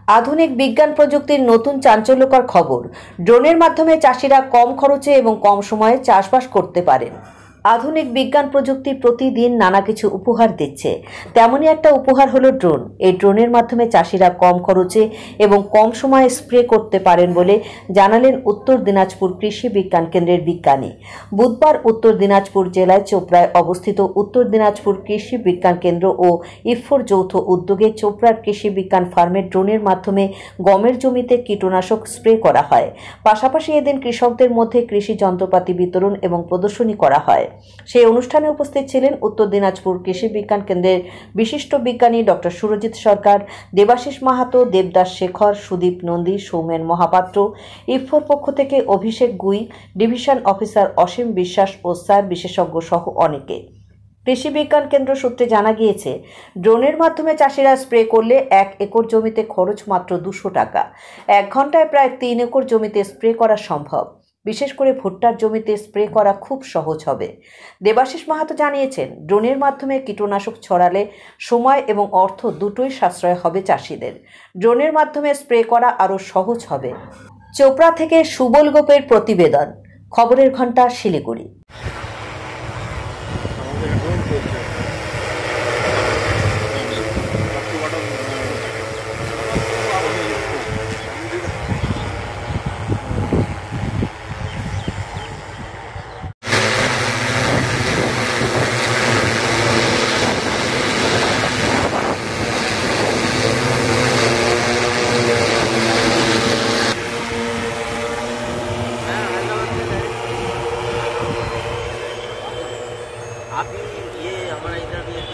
আধুনিক বিজ্ঞান প্রযুক্তির নতুন চাঞ্চল্যকর খবর। ড্রোনের মাধ্যমে চাষিরা কম খরচে এবং কম সময়ে চাষবাস করতে পারেন। আধুনিক বিজ্ঞান প্রযুক্তি প্রতিদিন নানা কিছু উপহার দিচ্ছে, তেমনই একটা উপহার হলো ড্রোন। এই ড্রোনের মাধ্যমে চাষিরা কম খরচে এবং কম সময়ে স্প্রে করতে পারেন বলে জানালেন উত্তর দিনাজপুর কৃষি বিজ্ঞান কেন্দ্রের বিজ্ঞানী। বুধবার উত্তর দিনাজপুর জেলায় চোপড়ায় অবস্থিত উত্তর দিনাজপুর কৃষি বিজ্ঞান কেন্দ্র ও ইফকোর যৌথ উদ্যোগে চোপড়ার কৃষি বিজ্ঞান ফার্মে ড্রোনের মাধ্যমে গমের জমিতে কীটনাশক স্প্রে করা হয়। পাশাপাশি এদিন কৃষকদের মধ্যে কৃষি যন্ত্রপাতি বিতরণ এবং প্রদর্শনী করা হয়। সেই অনুষ্ঠানে উপস্থিত ছিলেন উত্তর দিনাজপুর কৃষি বিজ্ঞান কেন্দ্রের বিশিষ্ট বিজ্ঞানী ডক্টর সুরজিৎ সরকার, দেবাশিস মাহাতো, দেবদাস শেখর, সুদীপ নন্দী, সৌমেন মহাপাত্র, ইফকোর পক্ষ থেকে অভিষেক গুই, ডিভিশন অফিসার অসীম বিশ্বাস ও স্যার বিশেষজ্ঞ সহ অনেকে। কৃষি বিজ্ঞান কেন্দ্র সূত্রে জানা গিয়েছে, ড্রোনের মাধ্যমে চাষিরা স্প্রে করলে 1 একর জমিতে খরচ মাত্র 200 টাকা। 1 ঘন্টায় প্রায় 3 একর জমিতে স্প্রে করা সম্ভব। বিশেষ করে ভুট্টার জমিতে স্প্রে করা খুব সহজ হবে। দেবাশিস মাহাতো জানিয়েছেন, ড্রোনের মাধ্যমে কীটনাশক ছড়ালে সময় এবং অর্থ দুটোই সাশ্রয় হবে চাষিদের। ড্রোনের মাধ্যমে স্প্রে করা আরও সহজ হবে। চোপড়া থেকে সুবল গোপের প্রতিবেদন, খবরের ঘন্টা, শিলিগুড়ি। अभी ये हमारा इधर भी एक